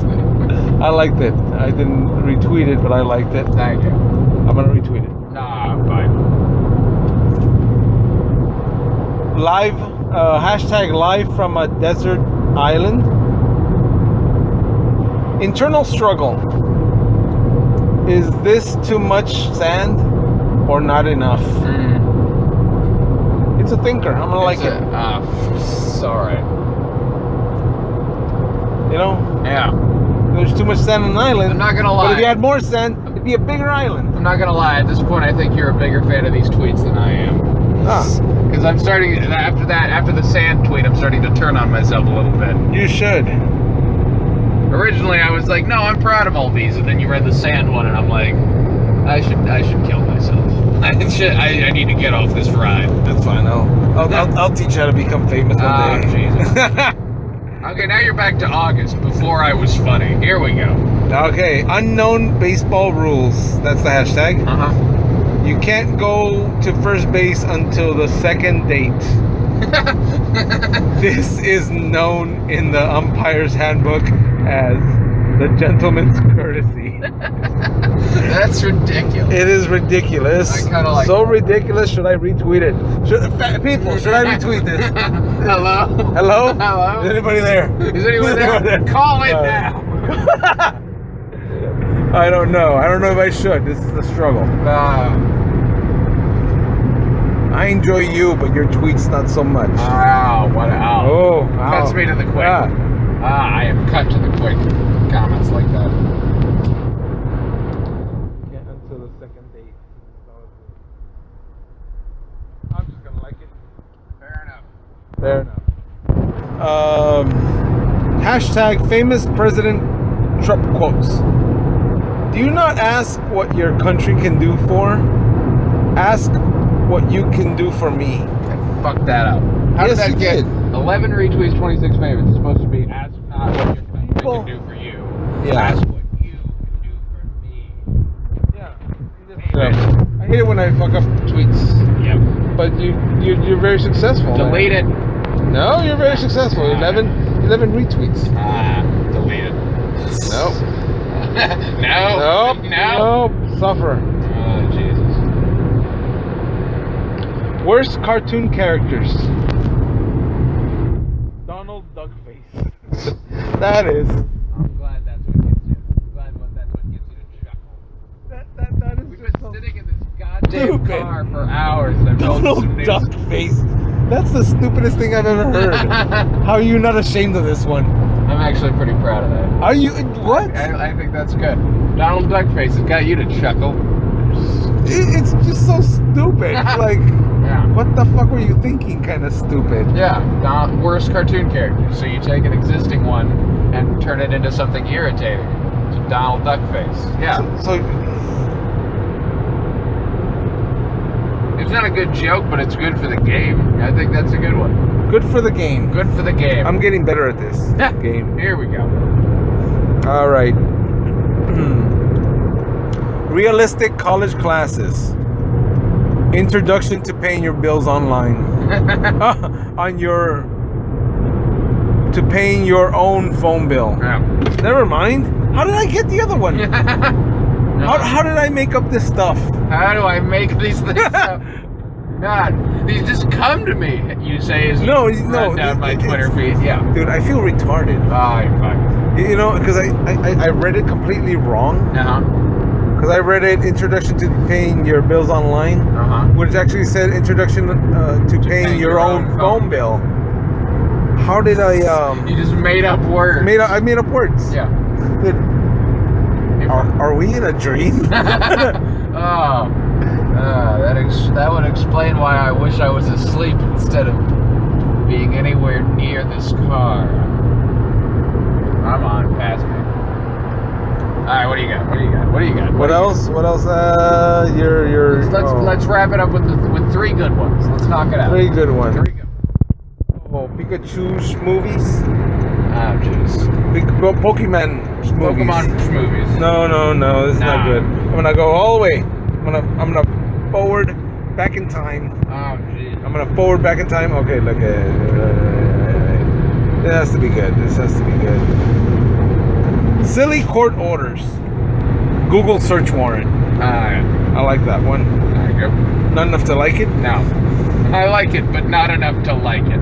I liked it. I didn't retweet it, but I liked it.
Thank you.
I'm gonna retweet it.
Nah, fine.
Live, hashtag live from a desert island. Internal struggle. Is this too much sand or not enough? It's a thinker. I'm gonna like it.
Sorry.
You know?
Yeah.
There's too much sand on an island.
I'm not gonna lie.
But if you had more sand, it'd be a bigger island.
I'm not gonna lie. At this point, I think you're a bigger fan of these tweets than I am. Because I'm starting after the sand tweet, I'm starting to turn on myself a little bit.
You should.
Originally, I was like, no, I'm proud of all these, and then you read the sand one, and I'm like, I should kill myself. I need to get off this ride.
That's fine. I'll teach you how to become famous one day.
Jesus. Okay, now you're back to August, before I was funny. Here we go.
Okay, unknown baseball rules. That's the hashtag.
Uh-huh.
You can't go to first base until the second date. This is known in the umpire's handbook as the gentleman's courtesy.
That's ridiculous.
It is ridiculous.
I kind of like
so ridiculous. Should I retweet it? Should I retweet this?
Hello?
Hello?
Hello?
Is anybody there?
Is anyone there? Call in now.
I don't know. I don't know if I should. This is the struggle. I enjoy you, but your tweets not so much.
What?
Oh,
Cuts me to the quick. I am cut to the quick. Comments like that.
Can't until the second date. I'm just gonna like it.
Fair enough.
Fair enough. Hashtag famous President Trump quotes. Do you not ask what your country can do for? Ask what you can do for me.
Okay, fuck that up. How
Yes,
did
you
that get
did.
11 retweets, 26 favorites? It's supposed to be ask not what your country can do for you.
Yeah.
Ask what you can do for me.
Yeah. I hate it when I fuck up tweets.
Yep.
But you're very successful.
Delete it.
No, you're very successful. 11 retweets.
Delete it.
Nope.
No.
Nope. Suffer.
Oh, Jesus.
Worst cartoon characters. Donald Duckface. That is.
I'm glad that's what gets you. I'm glad that's what gets you to chuckle.
That is.
We've been sitting in this goddamn
stupid.
car for hours and I've told you
Donald
some news.
Duckface. That's the stupidest thing I've ever heard. How are you not ashamed of this one?
I'm actually pretty proud of that.
Are you? What?
I think that's good. Donald Duckface has got you to chuckle.
It's just so stupid. Like,
Yeah.
what the fuck were you thinking? Kind of stupid.
Yeah, worst cartoon character. So you take an existing one and turn it into something irritating. So Donald Duckface. Yeah.
So
It's not a good joke, but it's good for the game. I think that's a good one.
good for the game.
Good for the game.
I'm getting better at this game.
Here we go.
All right. Realistic college classes. Introduction to paying your bills online. To paying your own phone bill.
Yeah.
Never mind. How did I get the other one? How did I make up this stuff?
How do I make these things up? God, these just come to me. You say as you run down my Twitter feed. Yeah.
Dude, I feel retarded.
Oh, you're fine.
You know, because I read it completely wrong.
Uh-huh.
Because I read it, Introduction to Paying Your Bills Online, which actually said Introduction to Paying Your Own Phone Bill. How did I...
You just made up words.
I made up words.
Yeah.
Are we in a dream?
That would explain why I wish I was asleep instead of being anywhere near this car. What do you got? What do you got? What do you got?
What else? What else?
Let's wrap it up with 3 good ones. Let's knock it out.
3 good ones.
3 good.
Oh, Pikachu's movies.
Oh, jeez.
Pokemon movies.
Pokemon movies.
No, this is not good. I'm gonna go all the way. I'm gonna forward back in time.
Oh, jeez.
I'm gonna forward back in time. Okay, look at it has to be good. This has to be good. Silly court orders. Google search warrant. I like that one.
Yep.
Not enough to like it?
No. I like it, but not enough to like it.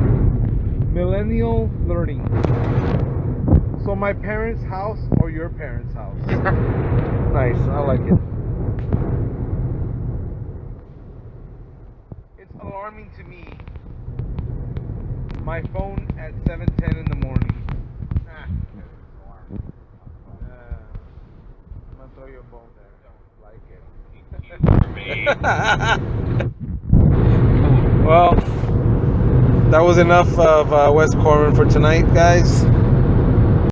Millennial learning. So my parents' house or your parents' house? Nice, I like it. It's alarming to me. My phone at 7:10 in the morning. I'm gonna throw you a bone there. Don't like it. Well, that was enough of West Corwin for tonight, guys.